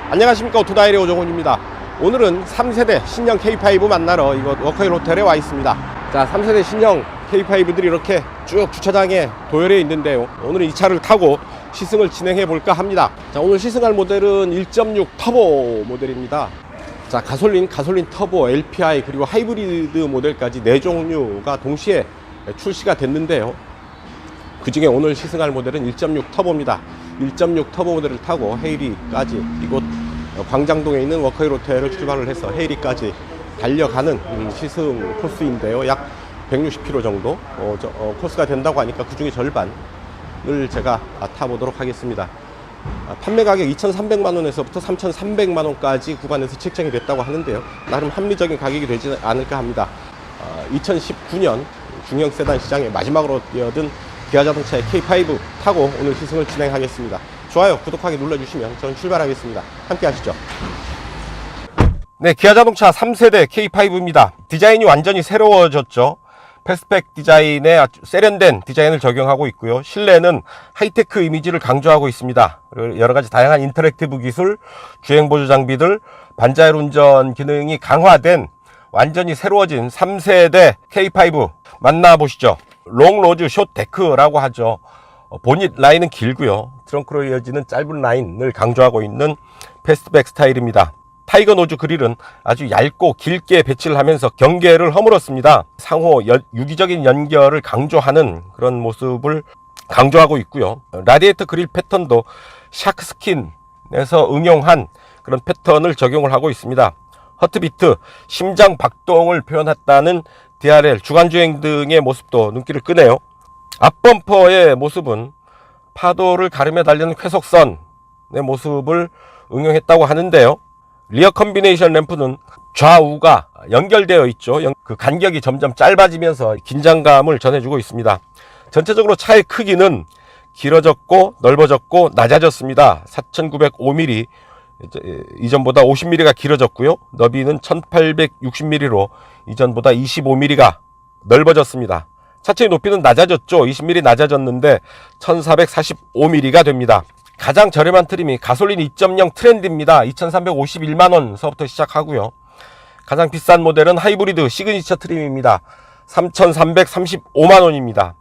안녕하십니까, 오토다이리 오종훈입니다. 오늘은 3세대 신형 K5 만나러 이곳 워커힐 호텔에 와 있습니다. 자, 3세대 신형 K5들이 이렇게 쭉 주차장에 도열해 있는데요, 오늘은 이 차를 타고 시승을 진행해 볼까 합니다. 자, 오늘 시승할 모델은 1.6 터보 모델입니다. 자, 가솔린 터보, LPI 그리고 하이브리드 모델까지 4종류가 동시에 출시가 됐는데요, 그 중에 오늘 시승할 모델은 1.6 터보입니다. 1.6 터보 모델을 타고 헤이리까지 이곳 광장동에 있는 워커힐 호텔을 출발을 해서 헤이리까지 달려가는 시승 코스인데요, 약 160km 정도 코스가 된다고 하니까 그 중에 절반을 제가 타보도록 하겠습니다. 판매 가격 2,300만원에서부터 3,300만원까지 구간에서 책정이 됐다고 하는데요, 나름 합리적인 가격이 되지 않을까 합니다. 2019년 중형 세단 시장에 마지막으로 뛰어든 기아자동차의 K5 타고 오늘 시승을 진행하겠습니다. 좋아요, 구독하기 눌러주시면 저는 출발하겠습니다. 함께 하시죠. 네, 기아자동차 3세대 K5입니다. 디자인이 완전히 새로워졌죠. 패스트백 디자인에 아주 세련된 디자인을 적용하고 있고요, 실내는 하이테크 이미지를 강조하고 있습니다. 여러가지 다양한 인터랙티브 기술, 주행보조 장비들, 반자율 운전 기능이 강화된 완전히 새로워진 3세대 K5 만나보시죠. 롱로즈 숏 데크라고 하죠. 보닛 라인은 길고요, 트렁크로 이어지는 짧은 라인을 강조하고 있는 패스트백 스타일입니다. 타이거 노즈 그릴은 아주 얇고 길게 배치를 하면서 경계를 허물었습니다. 상호 유기적인 연결을 강조하는 그런 모습을 강조하고 있고요, 라디에이터 그릴 패턴도 샤크스킨에서 응용한 그런 패턴을 적용을 하고 있습니다. 허트비트, 심장 박동을 표현했다는 DRL, 주간주행 등의 모습도 눈길을 끄네요. 앞범퍼의 모습은 파도를 가르며 달리는 회속선의 모습을 응용했다고 하는데요, 리어 컨비네이션 램프는 좌우가 연결되어 있죠. 그 간격이 점점 짧아지면서 긴장감을 전해주고 있습니다. 전체적으로 차의 크기는 길어졌고 넓어졌고 낮아졌습니다. 4,905mm, 이전보다 50mm가 길어졌고요, 너비는 1860mm로 이전보다 25mm가 넓어졌습니다. 차체의 높이는 낮아졌죠. 20mm 낮아졌는데 1445mm가 됩니다. 가장 저렴한 트림이 가솔린 2.0 트렌드입니다. 2351만원 서부터 시작하고요, 가장 비싼 모델은 하이브리드 시그니처 트림입니다. 3335만원입니다.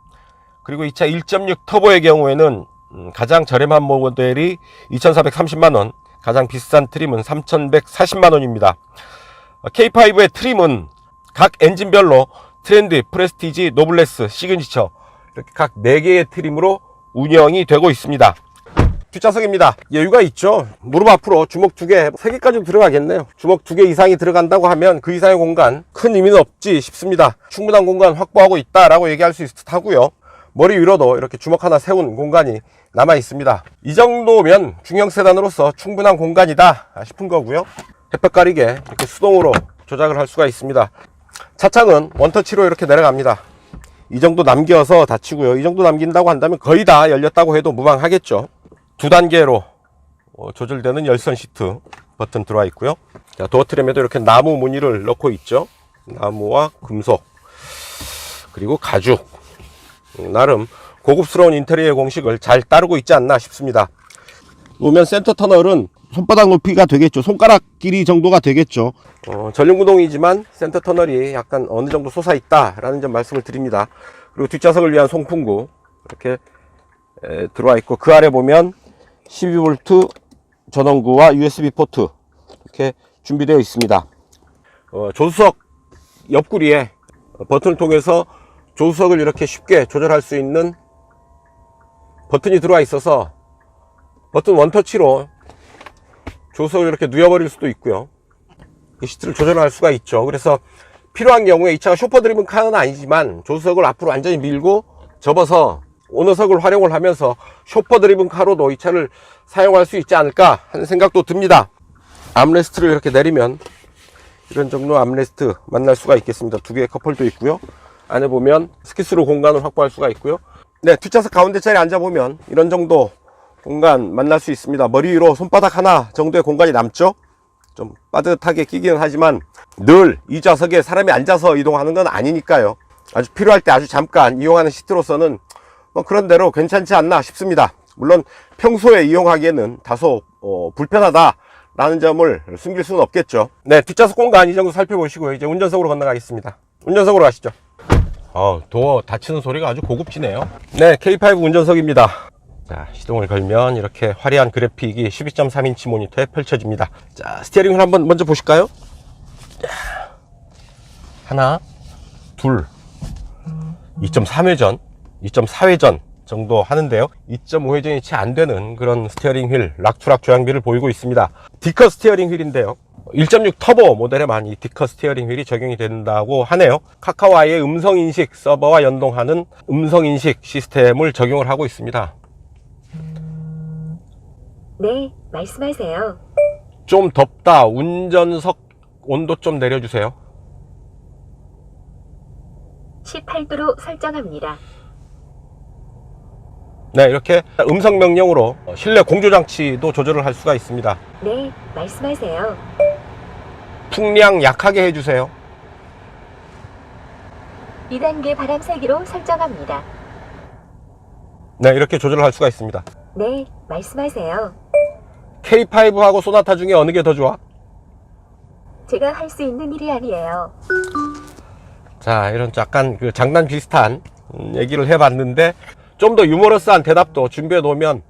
그리고 이 차 1.6 터보의 경우에는 가장 저렴한 모델이 2430만원, 가장 비싼 트림은 3140만원입니다. K5의 트림은 각 엔진별로 트렌드, 프레스티지, 노블레스, 시그니처 이렇게 각 4개의 트림으로 운영이 되고 있습니다. 뒷좌석입니다. 여유가 있죠. 무릎 앞으로 주먹 2개, 3개까지 들어가겠네요. 주먹 2개 이상이 들어간다고 하면 그 이상의 공간, 큰 의미는 없지 싶습니다. 충분한 공간 확보하고 있다라고 얘기할 수 있을 듯 하고요, 머리 위로도 이렇게 주먹 하나 세운 공간이 남아 있습니다. 이 정도면 중형 세단으로서 충분한 공간이다 싶은 거고요, 햇볕 가리개 이렇게 수동으로 조작을 할 수가 있습니다. 차창은 원터치로 이렇게 내려갑니다. 이 정도 남겨서 닫히고요, 이 정도 남긴다고 한다면 거의 다 열렸다고 해도 무방하겠죠. 2단계로 조절되는 열선 시트 버튼 들어와 있고요. 자, 도어 트램에도 이렇게 나무 무늬를 넣고 있죠. 나무와 금속 그리고 가죽, 나름 고급스러운 인테리어 공식을 잘 따르고 있지 않나 싶습니다. 우면 센터 터널은 손바닥 높이가 되겠죠. 손가락 길이 정도가 되겠죠. 전륜구동이지만 센터 터널이 약간 어느 정도 솟아 있다라는 점 말씀을 드립니다. 그리고 뒷좌석을 위한 송풍구 이렇게 들어와 있고, 그 아래 보면 12V 전원구와 USB 포트 이렇게 준비되어 있습니다. 조수석 옆구리에 버튼을 통해서 조수석을 이렇게 쉽게 조절할 수 있는 버튼이 들어와 있어서 버튼 원터치로 조수석을 이렇게 누워버릴 수도 있고요, 이 시트를 조절할 수가 있죠. 그래서 필요한 경우에 이 차가 쇼퍼 드리븐 카는 아니지만 조수석을 앞으로 완전히 밀고 접어서 오너석을 활용을 하면서 쇼퍼 드리븐 카로도 이 차를 사용할 수 있지 않을까 하는 생각도 듭니다. 암레스트를 이렇게 내리면 이런 정도 암레스트 만날 수가 있겠습니다. 2개의 컵홀도 있고요, 안에 보면 스키스로 공간을 확보할 수가 있고요. 네, 뒷좌석 가운데 자리에 앉아보면 이런 정도 공간 만날 수 있습니다. 머리 위로 손바닥 하나 정도의 공간이 남죠. 좀 빠듯하게 끼기는 하지만 늘 이 좌석에 사람이 앉아서 이동하는 건 아니니까요, 아주 필요할 때 아주 잠깐 이용하는 시트로서는 그런 대로 괜찮지 않나 싶습니다. 물론 평소에 이용하기에는 다소 불편하다 라는 점을 숨길 수는 없겠죠. 네, 뒷좌석 공간 이 정도 살펴보시고요. 이제 운전석으로 건너가겠습니다. 운전석으로 가시죠. 도어 닫히는 소리가 아주 고급지네요. 네, K5 운전석입니다. 자, 시동을 걸면 이렇게 화려한 그래픽이 12.3인치 모니터에 펼쳐집니다. 자, 스티어링을 한번 먼저 보실까요? 하나, 둘, 2.3회전, 2.4회전 정도 하는데요. 2.5회전이 채 안 되는 그런 스티어링 휠, 락투락 조향비를 보이고 있습니다. 디커 스티어링 휠인데요. 1.6 터보 모델에만 이 디커 스티어링 휠이 적용이 된다고 하네요. 카카오아이의 음성인식 서버와 연동하는 음성인식 시스템을 적용을 하고 있습니다. 네, 말씀하세요. 좀 덥다. 운전석 온도 좀 내려주세요. 18도로 설정합니다. 네, 이렇게 음성 명령으로 실내 공조 장치도 조절을 할 수가 있습니다. 네, 말씀하세요. 풍량 약하게 해주세요. 2단계 바람 세기로 설정합니다. 네, 이렇게 조절을 할 수가 있습니다. 네, 말씀하세요. K5하고 소나타 중에 어느 게 더 좋아? 제가 할 수 있는 일이 아니에요. 자, 이런 약간 그 장난 비슷한 얘기를 해봤는데 좀 더 유머러스한 대답도 준비해 놓으면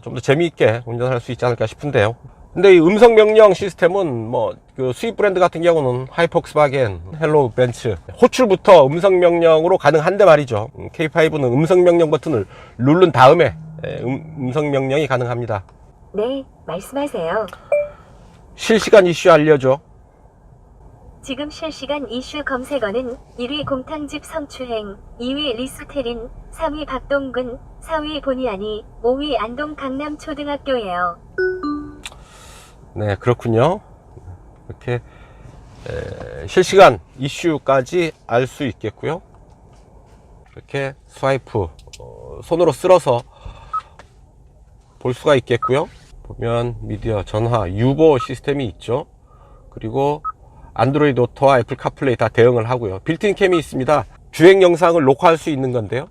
좀 더 재미있게 운전할 수 있지 않을까 싶은데요. 근데 이 음성 명령 시스템은 뭐 그 수입 브랜드 같은 경우는 하이폭스바겐, 헬로우 벤츠, 호출부터 음성 명령으로 가능한데 말이죠. K5는 음성 명령 버튼을 누른 다음에 음성 명령이 가능합니다. 네, 말씀하세요. 실시간 이슈 알려줘. 지금 실시간 이슈 검색어는 1위 곰탕집 성추행, 2위 리스테린, 3위 박동근, 4위 본의아니, 5위 안동 강남초등학교예요. 네, 그렇군요. 이렇게 실시간 이슈까지 알 수 있겠고요. 이렇게 스와이프 손으로 쓸어서 볼 수가 있겠고요. 보면 미디어, 전화, 유보 시스템이 있죠. 그리고 안드로이드 오토와 애플 카플레이 다 대응을 하고요. 빌트인 캠이 있습니다. 주행 영상을 녹화할 수 있는 건데요.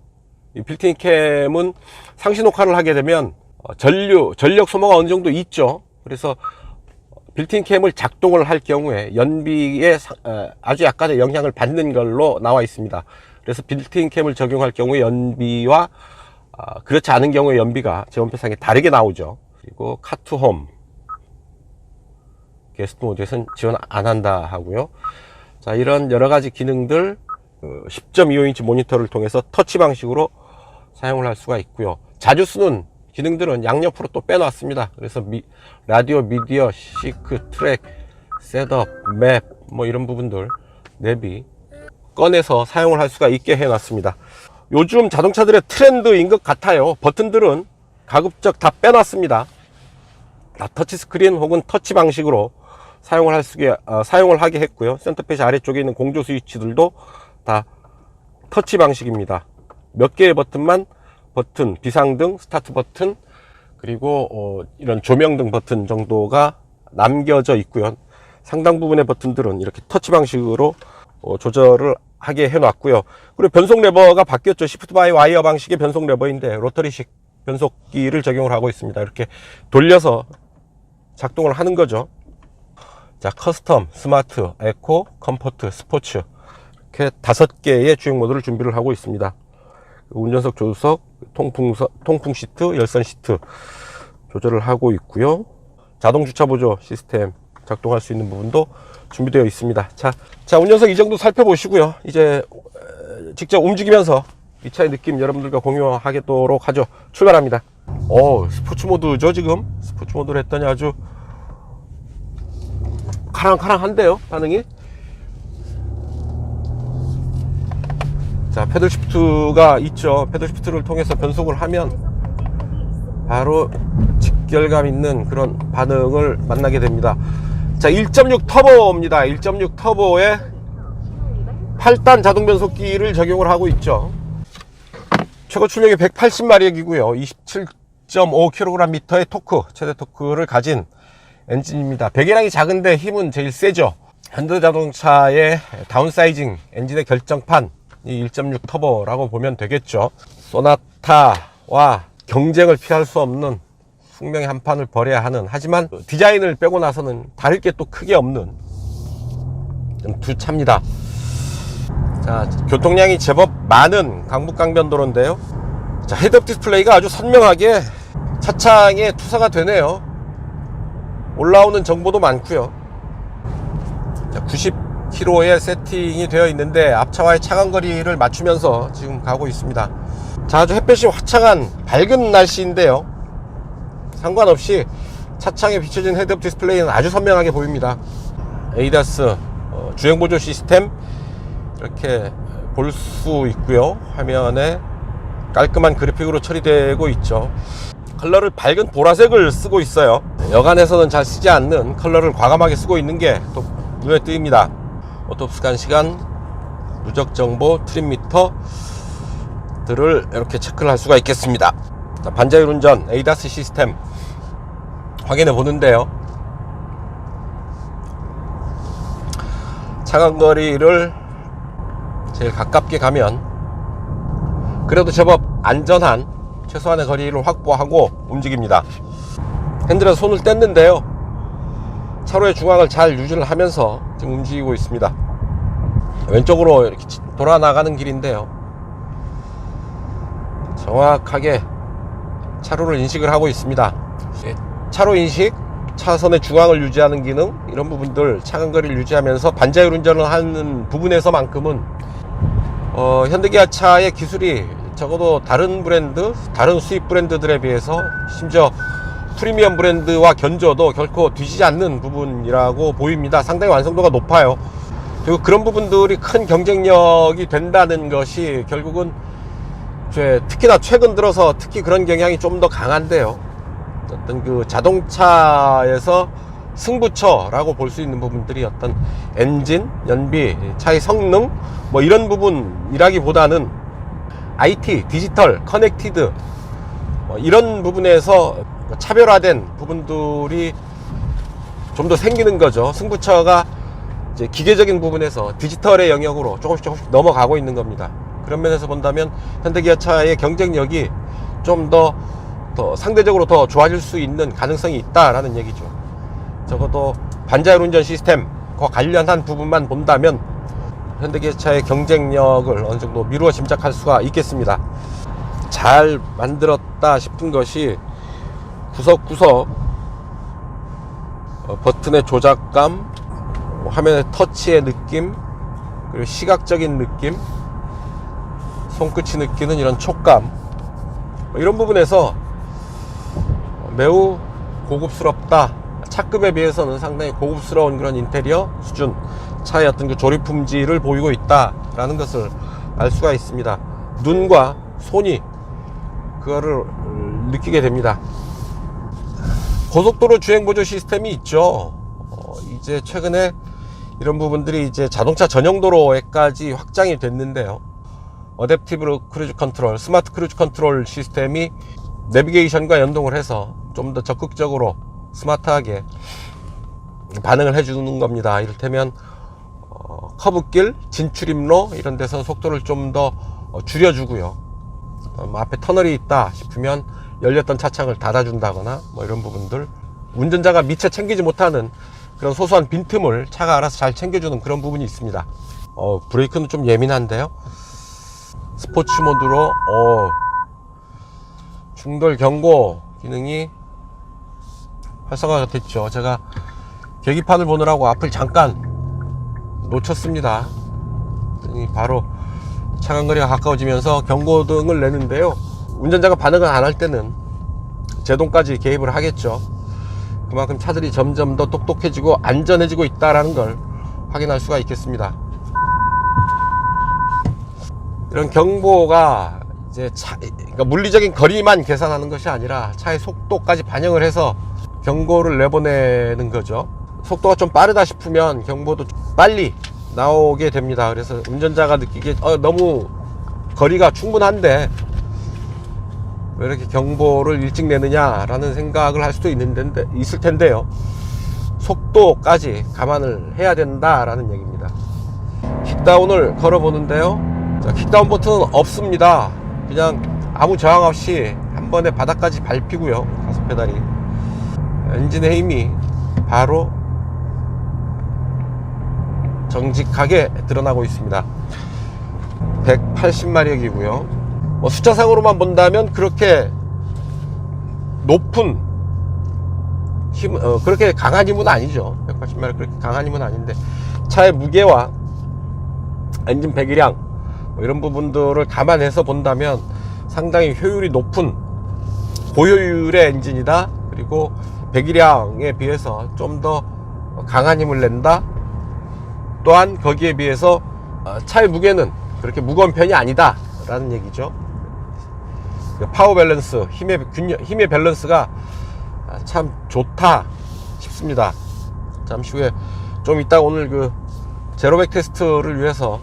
이 빌트인 캠은 상시 녹화를 하게 되면 전력 소모가 어느 정도 있죠. 그래서 빌트인 캠을 작동을 할 경우에 연비에 아주 약간의 영향을 받는 걸로 나와 있습니다. 그래서 빌트인 캠을 적용할 경우에 연비와 그렇지 않은 경우에 연비가 제원표상에 다르게 나오죠. 그리고 카투홈 게스트 모드에서는 지원 안 한다 하고요. 자, 이런 여러 가지 기능들 10.25인치 모니터를 통해서 터치 방식으로 사용을 할 수가 있고요. 자주 쓰는 기능들은 양옆으로 또 빼놨습니다. 그래서 라디오, 미디어, 시크, 트랙, 셋업, 맵 뭐 이런 부분들 내비 꺼내서 사용을 할 수가 있게 해놨습니다. 요즘 자동차들의 트렌드인 것 같아요. 버튼들은 가급적 다 빼놨습니다. 다 터치스크린 혹은 터치 방식으로 사용을 하게 했고요. 센터페이지 아래쪽에 있는 공조 스위치들도 다 터치 방식입니다. 몇 개의 버튼만 버튼, 비상등, 스타트 버튼, 그리고 이런 조명등 버튼 정도가 남겨져 있고요. 상당 부분의 버튼들은 이렇게 터치 방식으로 조절을 하게 해놨고요. 그리고 변속 레버가 바뀌었죠. 시프트 바이 와이어 방식의 변속 레버인데 로터리식 변속기를 적용을 하고 있습니다. 이렇게 돌려서 작동을 하는 거죠. 자, 커스텀, 스마트, 에코, 컴포트, 스포츠 이렇게 5개의 주행 모드를 준비를 하고 있습니다. 운전석, 조수석, 통풍 시트, 열선 시트 조절을 하고 있고요. 자동 주차 보조 시스템 작동할 수 있는 부분도 준비되어 있습니다. 자, 운전석 이 정도 살펴보시고요. 이제 직접 움직이면서 이 차의 느낌 여러분들과 공유하도록 하죠. 출발합니다. 스포츠 모드죠. 지금 스포츠 모드를 했더니 아주 카랑카랑한데요, 반응이. 자, 패들 시프트가 있죠. 패들 시프트를 통해서 변속을 하면 바로 직결감 있는 그런 반응을 만나게 됩니다. 자, 1.6 터보입니다. 1.6 터보에 8단 자동 변속기를 적용을 하고 있죠. 최고 출력이 180마력이고요. 27.5kgm의 토크, 최대 토크를 가진 엔진입니다. 배기량이 작은데 힘은 제일 세죠. 현대자동차의 다운사이징 엔진의 결정판, 이 1.6 터보라고 보면 되겠죠. 소나타와 경쟁을 피할 수 없는 숙명의 한판을 벌여야 하는, 하지만 디자인을 빼고 나서는 다를 게 또 크게 없는 두 차입니다. 자, 교통량이 제법 많은 강북강변도로인데요. 자, 헤드업 디스플레이가 아주 선명하게 차창에 투사가 되네요. 올라오는 정보도 많고요. 자, 90km에 세팅이 되어 있는데 앞차와의 차간거리를 맞추면서 지금 가고 있습니다. 자, 아주 햇볕이 화창한 밝은 날씨인데요, 상관없이 차창에 비춰진 헤드업 디스플레이는 아주 선명하게 보입니다. ADAS 주행보조 시스템 이렇게 볼 수 있고요. 화면에 깔끔한 그래픽으로 처리되고 있죠. 컬러를 밝은 보라색을 쓰고 있어요. 여간에서는 잘 쓰지 않는 컬러를 과감하게 쓰고 있는 게 또 눈에 띄입니다. 오토스칸 시간, 누적 정보, 트립미터 들을 이렇게 체크를 할 수가 있겠습니다. 자, 반자율 운전 ADAS 시스템 확인해 보는데요, 차간거리를 제일 가깝게 가면 그래도 제법 안전한 최소한의 거리를 확보하고 움직입니다. 핸들에서 손을 뗐는데요, 차로의 중앙을 잘 유지를 하면서 지금 움직이고 있습니다. 왼쪽으로 이렇게 돌아 나가는 길인데요, 정확하게 차로를 인식을 하고 있습니다. 차로 인식, 차선의 중앙을 유지하는 기능, 이런 부분들 차간거리를 유지하면서 반자율 운전을 하는 부분에서만큼은 현대기아차의 기술이 적어도 다른 브랜드, 다른 수입 브랜드들에 비해서, 심지어 프리미엄 브랜드와 견줘도 결코 뒤지지 않는 부분이라고 보입니다. 상당히 완성도가 높아요. 그리고 그런 부분들이 큰 경쟁력이 된다는 것이 결국은 특히나 최근 들어서 특히 그런 경향이 좀 더 강한데요, 어떤 그 자동차에서 승부처라고 볼 수 있는 부분들이 어떤 엔진, 연비, 차의 성능 뭐 이런 부분이라기보다는 IT, 디지털, 커넥티드 이런 부분에서 차별화된 부분들이 좀 더 생기는 거죠. 승부처가 이제 기계적인 부분에서 디지털의 영역으로 조금씩 넘어가고 있는 겁니다. 그런 면에서 본다면 현대기아차의 경쟁력이 좀 더 상대적으로 더 좋아질 수 있는 가능성이 있다라는 얘기죠. 적어도 반자율 운전 시스템과 관련한 부분만 본다면 현대기아차의 경쟁력을 어느 정도 미루어 짐작할 수가 있겠습니다. 잘 만들었다 싶은 것이 구석구석 버튼의 조작감, 화면의 터치의 느낌, 그리고 시각적인 느낌, 손끝이 느끼는 이런 촉감, 이런 부분에서 매우 고급스럽다, 차급에 비해서는 상당히 고급스러운 그런 인테리어 수준, 차의 어떤 그 조립 품질을 보이고 있다라는 것을 알 수가 있습니다. 눈과 손이 그거를 느끼게 됩니다. 고속도로 주행보조 시스템이 있죠. 이제 최근에 이런 부분들이 이제 자동차 전용 도로에까지 확장이 됐는데요, 어댑티브 크루즈 컨트롤, 스마트 크루즈 컨트롤 시스템이 내비게이션과 연동을 해서 좀 더 적극적으로 스마트하게 반응을 해주는 겁니다. 이를테면 커브길, 진출입로 이런 데서 속도를 좀 더 줄여주고요, 앞에 터널이 있다 싶으면 열렸던 차창을 닫아준다거나 뭐 이런 부분들, 운전자가 미처 챙기지 못하는 그런 소소한 빈틈을 차가 알아서 잘 챙겨주는 그런 부분이 있습니다. 브레이크는 좀 예민한데요, 스포츠 모드로 충돌 경고 기능이 활성화가 됐죠. 제가 계기판을 보느라고 앞을 잠깐 놓쳤습니다. 바로 차간거리가 가까워지면서 경고등을 내는데요, 운전자가 반응을 안 할 때는 제동까지 개입을 하겠죠. 그만큼 차들이 점점 더 똑똑해지고 안전해지고 있다는 걸 확인할 수가 있겠습니다. 이런 경보가 이제 그러니까 물리적인 거리만 계산하는 것이 아니라 차의 속도까지 반영을 해서 경고를 내보내는 거죠. 속도가 좀 빠르다 싶으면 경보도 빨리 나오게 됩니다. 그래서 운전자가 느끼기에 너무 거리가 충분한데 왜 이렇게 경보를 일찍 내느냐라는 생각을 할 수도 있을 텐데요, 속도까지 감안을 해야 된다라는 얘기입니다. 킥다운을 걸어 보는데요, 킥다운 버튼은 없습니다. 그냥 아무 저항 없이 한 한 번에 바닥까지 밟히고요. 가속페달이. 엔진의 힘이 바로 정직하게 드러나고 있습니다. 180마력이고요. 뭐 숫자상으로만 본다면 그렇게 높은 힘, 그렇게 강한 힘은 아니죠. 180마력 그렇게 강한 힘은 아닌데, 차의 무게와 엔진 배기량 뭐 이런 부분들을 감안해서 본다면 상당히 효율이 높은 고효율의 엔진이다. 그리고 배기량에 비해서 좀 더 강한 힘을 낸다. 또한 거기에 비해서 차의 무게는 그렇게 무거운 편이 아니다 라는 얘기죠. 파워 밸런스, 힘의 밸런스가 참 좋다 싶습니다. 잠시 후에 좀 이따 오늘 그 제로백 테스트를 위해서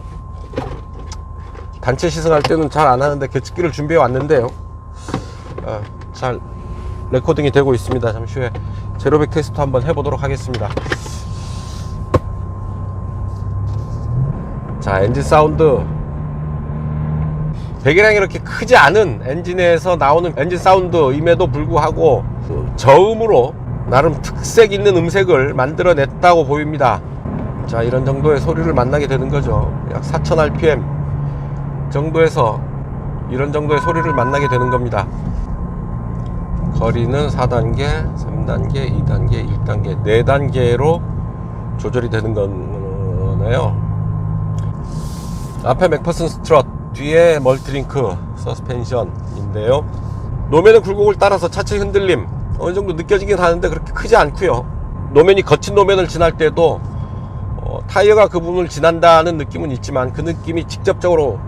단체 시승할 때는 잘 안 하는데 계측기를 준비해 왔는데요. 잘 레코딩이 되고 있습니다. 잠시 후에 제로백 테스트 한번 해보도록 하겠습니다. 자, 엔진 사운드. 배기량이 이렇게 크지 않은 엔진에서 나오는 엔진 사운드임에도 불구하고 저음으로 나름 특색 있는 음색을 만들어냈다고 보입니다. 자, 이런 정도의 소리를 만나게 되는 거죠. 약 4000rpm 정도에서 이런 정도의 소리를 만나게 되는 겁니다. 거리는 4단계, 3단계, 2단계, 1단계, 4단계로 조절이 되는 거네요. 앞에 맥퍼슨 스트럿, 뒤에 멀티링크 서스펜션인데요. 노면의 굴곡을 따라서 차체 흔들림 어느정도 느껴지긴 하는데 그렇게 크지 않고요. 노면이 거친 노면을 지날 때도 타이어가 그 부분을 지난다는 느낌은 있지만 그 느낌이 직접적으로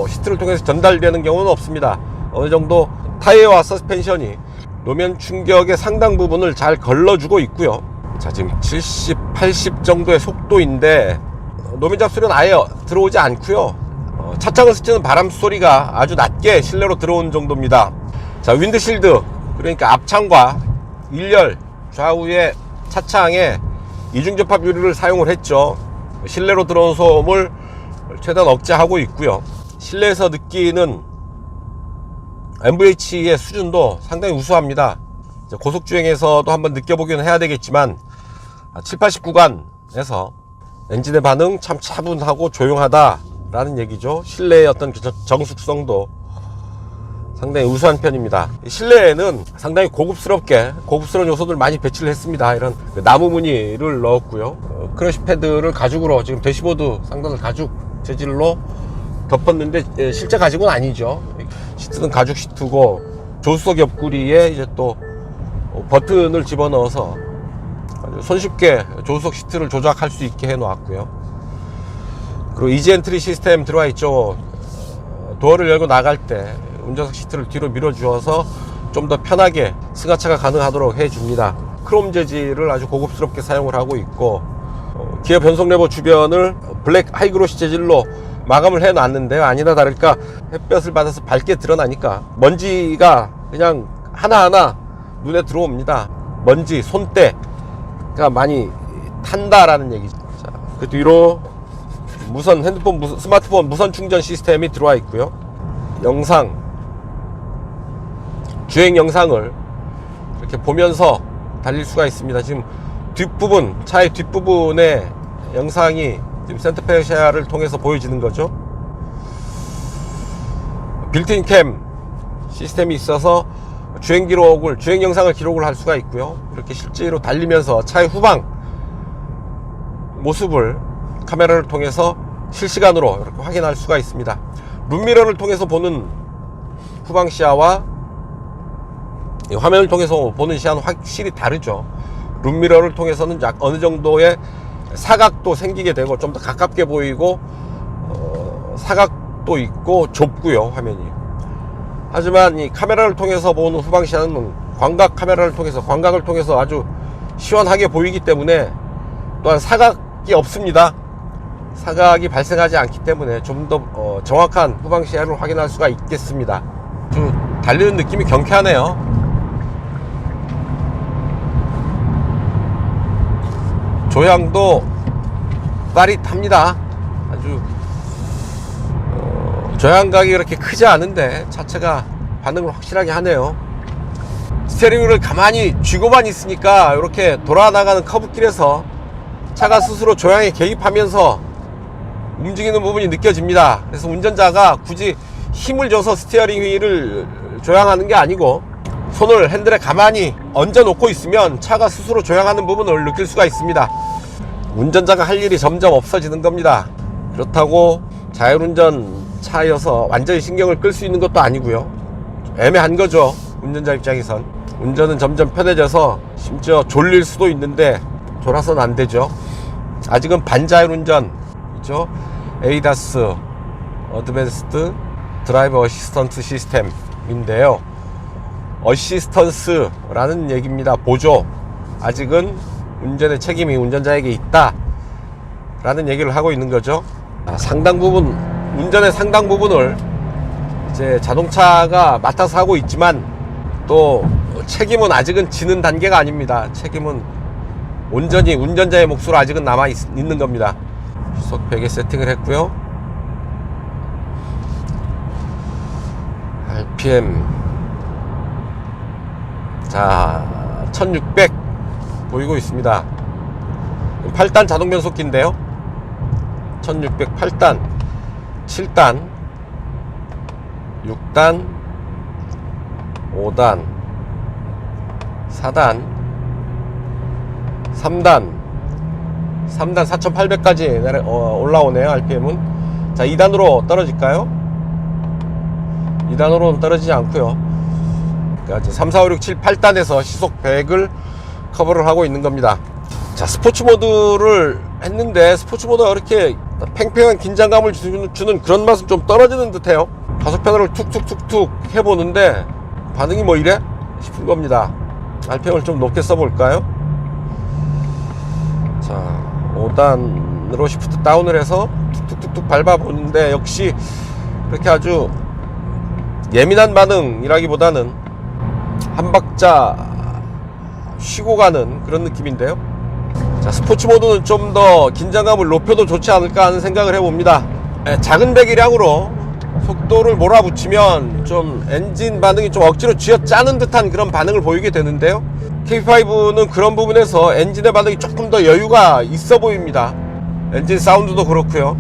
시트를 통해서 전달되는 경우는 없습니다. 어느정도 타이어와 서스펜션이 노면 충격의 상당 부분을 잘 걸러주고 있고요. 자, 지금 70, 80 정도의 속도인데 노면 잡소리는 아예 들어오지 않고요. 차창을 스치는 바람 소리가 아주 낮게 실내로 들어오는 정도입니다. 자, 윈드실드, 그러니까 앞창과 일렬 좌우의 차창에 이중접합 유리를 사용을 했죠. 실내로 들어온 소음을 최대한 억제하고 있고요. 실내에서 느끼는 MVH의 수준도 상당히 우수합니다. 고속주행에서도 한번 느껴보기는 해야 되겠지만 7, 80 구간에서 엔진의 반응 참 차분하고 조용하다 라는 얘기죠. 실내의 어떤 정숙성도 상당히 우수한 편입니다. 실내에는 상당히 고급스러운 요소들 많이 배치를 했습니다. 이런 나무 무늬를 넣었고요. 크러쉬 패드를 가죽으로, 지금 대시보드 상단을 가죽 재질로 덮었는데 실제 가죽은 아니죠. 시트는 가죽 시트고 조수석 옆구리에 이제 또 버튼을 집어넣어서 아주 손쉽게 조수석 시트를 조작할 수 있게 해 놓았고요. 그리고 이지 엔트리 시스템 들어와 있죠. 도어를 열고 나갈 때 운전석 시트를 뒤로 밀어 주어서 좀 더 편하게 승하차가 가능하도록 해 줍니다. 크롬 재질을 아주 고급스럽게 사용을 하고 있고, 기어 변속 레버 주변을 블랙 하이그로시 재질로 마감을 해 놨는데요. 아니나 다를까 햇볕을 받아서 밝게 드러나니까 먼지가 그냥 하나하나 눈에 들어옵니다. 먼지, 손때가 많이 탄다라는 얘기죠. 자, 그 뒤로 스마트폰 무선 충전 시스템이 들어와 있고요. 주행 영상을 이렇게 보면서 달릴 수가 있습니다. 지금 차의 뒷부분의 영상이 지금 센터페시아를 통해서 보여지는 거죠. 빌트인 캠 시스템이 있어서 주행 영상을 기록을 할 수가 있고요. 이렇게 실제로 달리면서 차의 후방 모습을 카메라를 통해서 실시간으로 이렇게 확인할 수가 있습니다. 룸미러를 통해서 보는 후방 시야와 화면을 통해서 보는 시야는 확실히 다르죠. 룸미러를 통해서는 어느 정도의 사각도 생기게 되고 좀 더 가깝게 보이고 사각도 있고 좁고요, 화면이. 하지만 이 카메라를 통해서 보는 후방 시야는 광각을 통해서 아주 시원하게 보이기 때문에, 또한 사각이 없습니다. 사각이 발생하지 않기 때문에 좀 더 정확한 후방 시야를 확인할 수가 있겠습니다. 아주 달리는 느낌이 경쾌하네요. 조향도 빠릿합니다. 아주 저항각이 그렇게 크지 않은데 차체가 반응을 확실하게 하네요. 스티어링을 가만히 쥐고만 있으니까 이렇게 돌아나가는 커브길에서 차가 스스로 조향에 개입하면서 움직이는 부분이 느껴집니다. 그래서 운전자가 굳이 힘을 줘서 스티어링 휠을 조향하는 게 아니고 손을 핸들에 가만히 얹어 놓고 있으면 차가 스스로 조향하는 부분을 느낄 수가 있습니다. 운전자가 할 일이 점점 없어지는 겁니다. 그렇다고 자율운전 차여서 완전히 신경을 끌 수 있는 것도 아니고요. 애매한 거죠. 운전자 입장에선. 운전은 점점 편해져서 심지어 졸릴 수도 있는데 졸아서는 안 되죠. 아직은 반자율운전이죠. 에이다스 어드밴스드 드라이버 어시스턴트 시스템인데요. 어시스턴스라는 얘기입니다. 보조. 아직은 운전의 책임이 운전자에게 있다 라는 얘기를 하고 있는 거죠. 상당 부분, 운전의 상당 부분을 이제 자동차가 맡아서 하고 있지만 또 책임은 아직은 지는 단계가 아닙니다. 책임은 온전히 운전자의 몫으로 아직은 남아 있는 겁니다. 시속 100에 세팅을 했고요. RPM 자 1600 보이고 있습니다. 8단 자동 변속기인데요. 1600 8단 7단 6단 5단 4단 3단 4800까지 올라오네요. RPM은. 자 2단으로 떨어질까요? 2단으로는 떨어지지 않고요. 그러니까 3, 4, 5, 6, 7, 8단에서 시속 100을 커버를 하고 있는 겁니다. 자 스포츠 모드를 했는데 스포츠 모드가 이렇게 팽팽한 긴장감을 주는 그런 맛은 좀 떨어지는 듯해요. 가속 페달을 툭툭툭툭 해보는데 반응이 뭐 이래? 싶은 겁니다. RPM을 좀 높게 써볼까요? 자 5단으로 시프트 다운을 해서 툭툭툭툭 밟아보는데 역시 그렇게 아주 예민한 반응이라기보다는 한 박자 쉬고 가는 그런 느낌인데요. 자 스포츠 모드는 좀 더 긴장감을 높여도 좋지 않을까 하는 생각을 해봅니다. 작은 배기량으로 속도를 몰아붙이면 좀 엔진 반응이 좀 억지로 쥐어짜는 듯한 그런 반응을 보이게 되는데요. K5는 그런 부분에서 엔진의 반응이 조금 더 여유가 있어 보입니다. 엔진 사운드도 그렇고요.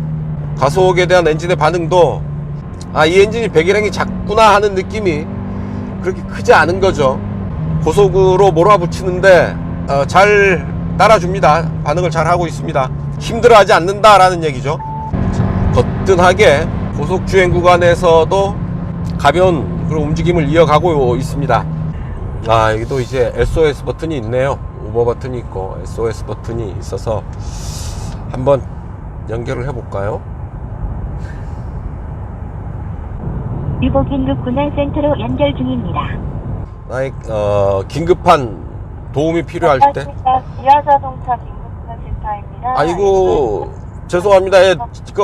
가속에 대한 엔진의 반응도 이 엔진이 배기량이 작구나 하는 느낌이 그렇게 크지 않은 거죠. 고속으로 몰아붙이는데 잘 따라줍니다. 반응을 잘 하고 있습니다. 힘들어하지 않는다라는 얘기죠. 자, 거뜬하게 고속 주행 구간에서도 가벼운 그런 움직임을 이어가고 있습니다. 여기도 이제 SOS 버튼이 있네요. 오버 버튼이 있고 SOS 버튼이 있어서 한번 연결을 해볼까요? 유보 긴급 군안센터로 연결 중입니다. 긴급한 도움이 필요할 때. 기아자동차 긴급군안센터입니다. 아이고 죄송합니다.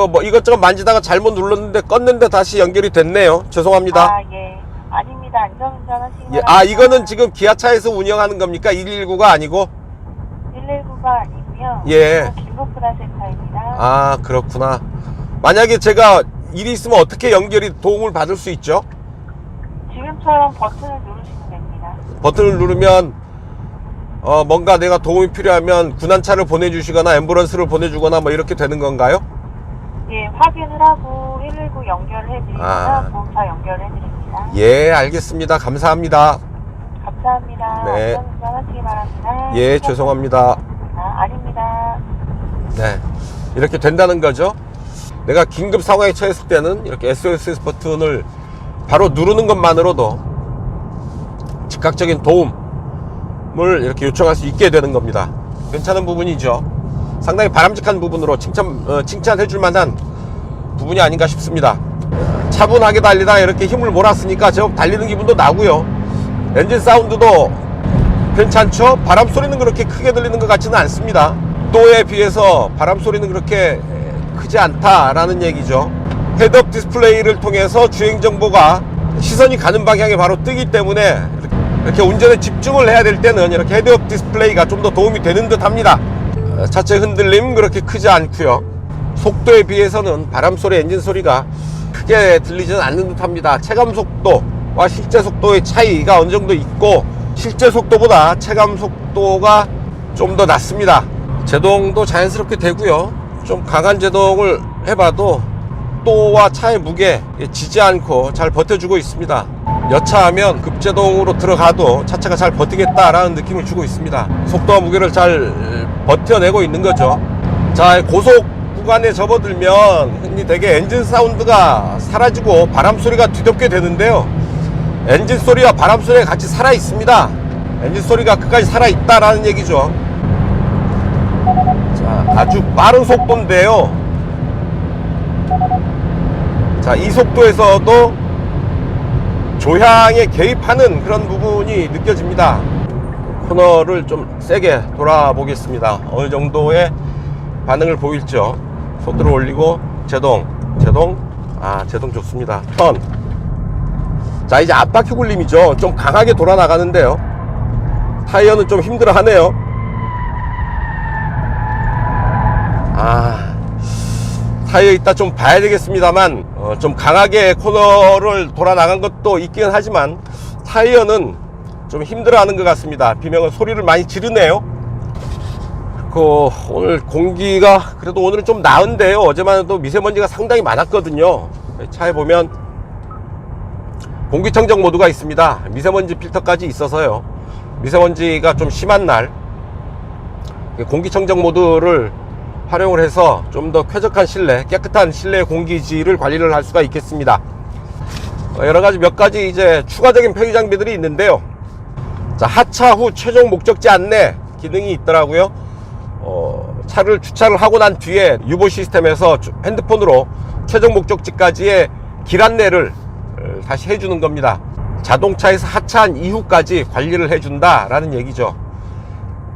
뭐 이것저것 만지다가 잘못 눌렀는데 껐는데 다시 연결이 됐네요. 죄송합니다. 예. 아닙니다. 안전운전 하시기 예. 이거는 지금 기아차에서 운영하는 겁니까? 119가 아니고? 119가 아니고요. 예. 긴급군안센터입니다. 그렇구나. 만약에 제가 일이 있으면 어떻게 연결이 도움을 받을 수 있죠? 지금처럼 버튼을 누르시면 됩니다. 버튼을 누르면 뭔가 내가 도움이 필요하면 군안차를 보내주시거나 앰뷸런스를 보내주거나 뭐 이렇게 되는 건가요? 예, 확인을 하고 119 연결해드리거나 보험사 연결해드립니다. 예, 알겠습니다. 감사합니다. 감사합니다. 네. 안전운전 하시기 바랍니다. 예, 죄송합니다. 아닙니다. 네, 이렇게 된다는 거죠. 내가 긴급 상황에 처했을 때는 이렇게 SOS 버튼을 바로 누르는 것만으로도 즉각적인 도움을 이렇게 요청할 수 있게 되는 겁니다. 괜찮은 부분이죠. 상당히 바람직한 부분으로 칭찬해 줄 만한 부분이 아닌가 싶습니다. 차분하게 달리다 이렇게 힘을 몰았으니까 제법 달리는 기분도 나고요. 엔진 사운드도 괜찮죠? 바람 소리는 그렇게 크게 들리는 것 같지는 않습니다. 속도에 비해서 바람 소리는 그렇게 크지 않다라는 얘기죠. 헤드업 디스플레이를 통해서 주행 정보가 시선이 가는 방향에 바로 뜨기 때문에 이렇게 운전에 집중을 해야 될 때는 이렇게 헤드업 디스플레이가 좀 더 도움이 되는 듯 합니다. 차체 흔들림 그렇게 크지 않고요. 속도에 비해서는 바람 소리, 엔진 소리가 크게 들리지는 않는 듯 합니다. 체감 속도 속도와 실제 속도의 차이가 어느 정도 있고, 실제 속도보다 체감 속도가 좀 더 낮습니다. 제동도 자연스럽게 되고요. 좀 강한 제동을 해봐도 속도와 차의 무게 지지 않고 잘 버텨주고 있습니다. 여차하면 급제동으로 들어가도 차체가 잘 버티겠다라는 느낌을 주고 있습니다. 속도와 무게를 잘 버텨내고 있는 거죠. 자, 고속 구간에 접어들면 흔히 되게 엔진 사운드가 사라지고 바람 소리가 뒤덮게 되는데요. 엔진 소리와 바람 소리가 같이 살아 있습니다. 엔진 소리가 끝까지 살아 있다라는 얘기죠. 자, 아주 빠른 속도인데요. 자, 이 속도에서도 조향에 개입하는 그런 부분이 느껴집니다. 코너를 좀 세게 돌아보겠습니다. 어느 정도의 반응을 보일죠. 속도를 올리고 제동 제동 좋습니다. 턴. 자, 이제 앞바퀴 굴림이죠. 좀 강하게 돌아 나가는데요. 타이어는 좀 힘들어 하네요. 타이어 이따 좀 봐야 되겠습니다만, 좀 강하게 코너를 돌아 나간 것도 있긴 하지만 타이어는 좀 힘들어 하는 것 같습니다. 비명은 소리를 많이 지르네요. 오늘 공기가 그래도 오늘은 좀 나은데요. 어제만 해도 미세먼지가 상당히 많았거든요. 차에 보면 공기청정 모드가 있습니다. 미세먼지 필터까지 있어서요. 미세먼지가 좀 심한 날 공기청정 모드를 활용을 해서 좀 더 쾌적한 실내, 깨끗한 실내 공기질을 관리를 할 수가 있겠습니다. 여러가지 몇 가지 이제 추가적인 편의 장비들이 있는데요. 자, 하차 후 최종 목적지 안내 기능이 있더라고요. 차를 주차를 하고 난 뒤에 유보 시스템에서 핸드폰으로 최종 목적지까지의 길 안내를 다시 해주는 겁니다. 자동차에서 하차한 이후까지 관리를 해준다 라는 얘기죠.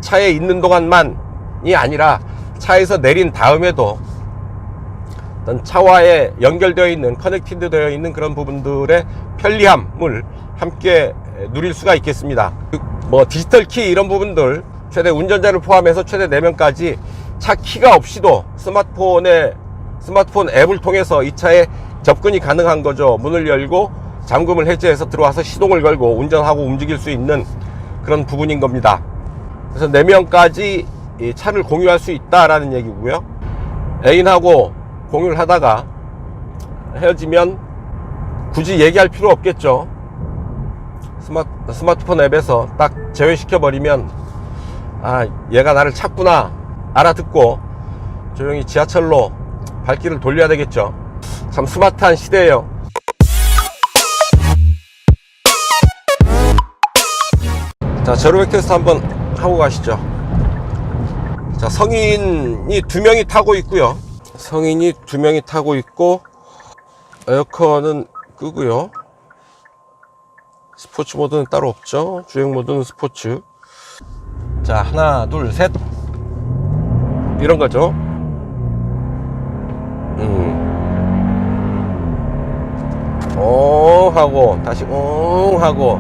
차에 있는 동안만이 아니라 차에서 내린 다음에도 어떤 차와에 연결되어 있는, 커넥티드 되어 있는 그런 부분들의 편리함을 함께 누릴 수가 있겠습니다. 뭐 디지털 키 이런 부분들, 최대 운전자를 포함해서 최대 4명까지 차 키가 없이도 스마트폰 앱을 통해서 이 차에 접근이 가능한 거죠. 문을 열고 잠금을 해제해서 들어와서 시동을 걸고 운전하고 움직일 수 있는 그런 부분인 겁니다. 그래서 4명까지 이 차를 공유할 수 있다라는 얘기고요. 애인하고 공유를 하다가 헤어지면 굳이 얘기할 필요 없겠죠. 스마트폰 앱에서 딱 제외시켜 버리면 얘가 나를 찾구나 알아듣고 조용히 지하철로 발길을 돌려야 되겠죠. 참 스마트한 시대예요. 자, 제로백 테스트 한번 하고 가시죠. 자, 성인이 2명이 타고 있고요. 성인이 2명이 타고 있고 에어컨은 끄고요. 스포츠 모드는 따로 없죠. 주행 모드는 스포츠. 자, 하나 둘 셋 이런 거죠. 하고 다시 하고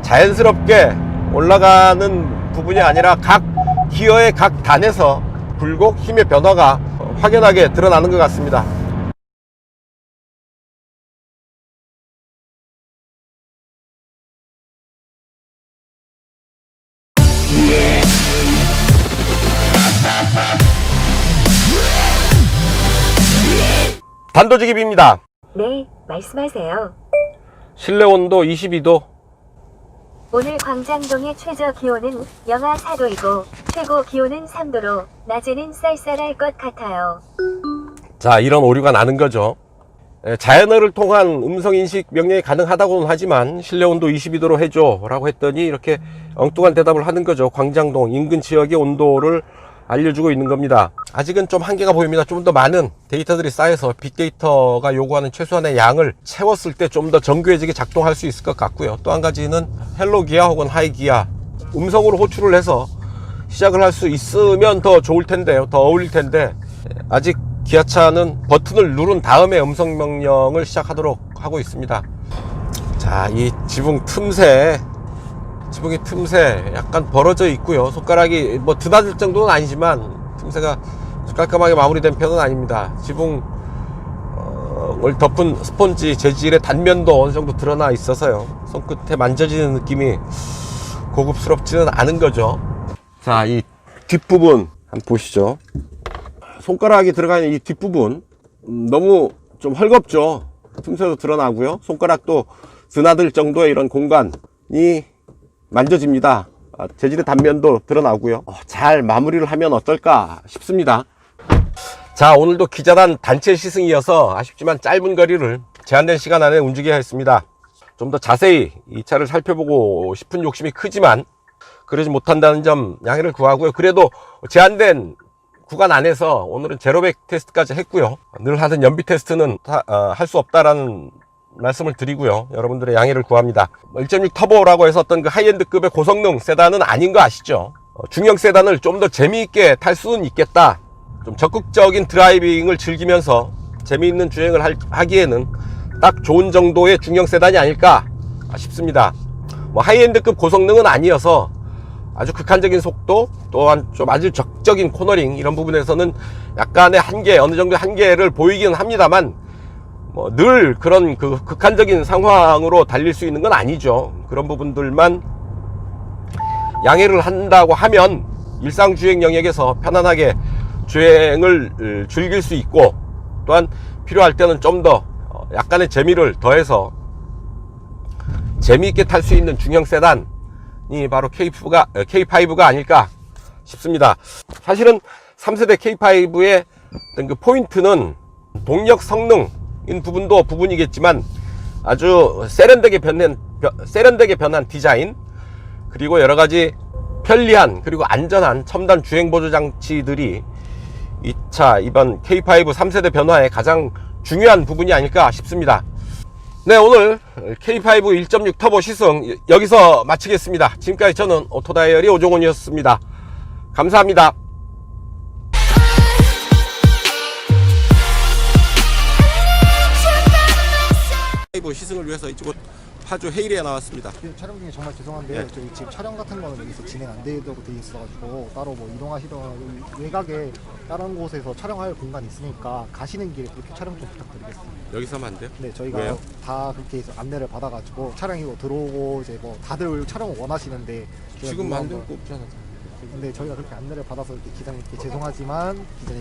자연스럽게 올라가는 부분이 아니라 각 기어의 각 단에서 굴곡, 힘의 변화가 확연하게 드러나는 것 같습니다. 단도직입입니다. 네, 말씀하세요. 실내 온도 22도. 오늘 광장동의 최저 기온은 영하 4도이고 최고 기온은 3도로 낮에는 쌀쌀할 것 같아요. 자, 이런 오류가 나는 거죠. 자연어를 통한 음성인식 명령이 가능하다고는 하지만 실내 온도 22도로 해줘 라고 했더니 이렇게 엉뚱한 대답을 하는 거죠. 광장동 인근 지역의 온도를 알려주고 있는 겁니다. 아직은 좀 한계가 보입니다. 좀 더 많은 데이터들이 쌓여서 빅데이터가 요구하는 최소한의 양을 채웠을 때 좀 더 정교해지게 작동할 수 있을 것 같고요. 또 한 가지는 헬로 기아 혹은 하이 기아 음성으로 호출을 해서 시작을 할 수 있으면 더 좋을 텐데요. 더 어울릴 텐데 아직 기아차는 버튼을 누른 다음에 음성 명령을 시작하도록 하고 있습니다. 자, 이 지붕 틈새 약간 벌어져 있고요. 손가락이 뭐 드나들 정도는 아니지만 틈새가 깔끔하게 마무리된 편은 아닙니다. 지붕 오늘 덮은 스펀지 재질의 단면도 어느 정도 드러나 있어서요. 손끝에 만져지는 느낌이 고급스럽지는 않은 거죠. 자, 이 뒷부분 한번 보시죠. 손가락이 들어가는 이 뒷부분 너무 좀 헐겁죠. 틈새도 드러나고요. 손가락도 드나들 정도의 이런 공간이 만져집니다. 재질의 단면도 드러나고요. 잘 마무리를 하면 어떨까 싶습니다. 자, 오늘도 기자단 단체 시승이어서 아쉽지만 짧은 거리를 제한된 시간 안에 움직여야 했습니다. 좀 더 자세히 이 차를 살펴보고 싶은 욕심이 크지만 그러지 못한다는 점 양해를 구하고요. 그래도 제한된 구간 안에서 오늘은 제로백 테스트까지 했고요. 늘 하던 연비 테스트는 할 수 없다라는 말씀을 드리고요. 여러분들의 양해를 구합니다. 1.6 터보라고 해서 어떤 그 하이엔드급의 고성능 세단은 아닌 거 아시죠? 중형 세단을 좀 더 재미있게 탈 수는 있겠다. 좀 적극적인 드라이빙을 즐기면서 재미있는 주행을 하기에는 딱 좋은 정도의 중형 세단이 아닐까 싶습니다. 뭐 하이엔드급 고성능은 아니어서 아주 극한적인 속도, 또한 좀 아주 적적인 코너링 이런 부분에서는 약간의 한계, 어느 정도의 한계를 보이기는 합니다만 뭐 늘 그런 그 극한적인 상황으로 달릴 수 있는 건 아니죠. 그런 부분들만 양해를 한다고 하면 일상 주행 영역에서 편안하게 주행을 즐길 수 있고, 또한 필요할 때는 좀 더 약간의 재미를 더해서 재미있게 탈 수 있는 중형 세단이 바로 K5가 아닐까 싶습니다. 사실은 3세대 K5의 어떤 그 포인트는 동력 성능인 부분도 부분이겠지만 아주 세련되게 변한 디자인, 그리고 여러가지 편리한 그리고 안전한 첨단 주행 보조 장치들이 이 차 이번 K5 3세대 변화의 가장 중요한 부분이 아닐까 싶습니다. 네, 오늘 K5 1.6 터보 시승 여기서 마치겠습니다. 지금까지 저는 오토다이어리 오종원이었습니다. 감사합니다. K5 시승을 위해서 이쪽 파주 헤이리에 나왔습니다. 촬영 중에 정말 죄송한데요. 저희 지금 촬영 같은 거는 여기서 진행 안 되도록 돼 있어가지고 따로 뭐 이동하시거나 외곽에 다른 곳에서 촬영할 공간이 있으니까 가시는 길에 그렇게 촬영 좀 부탁드리겠습니다. 여기서 하면 안 돼요? 네, 저희가 왜요? 다 그렇게 해서 안내를 받아가지고 촬영이고 들어오고 이제 뭐 다들 촬영을 원하시는데 지금 만든 거 없잖아. 근데 저희가 그렇게 안내를 받아서 이렇게 기자님께 죄송하지만 기자님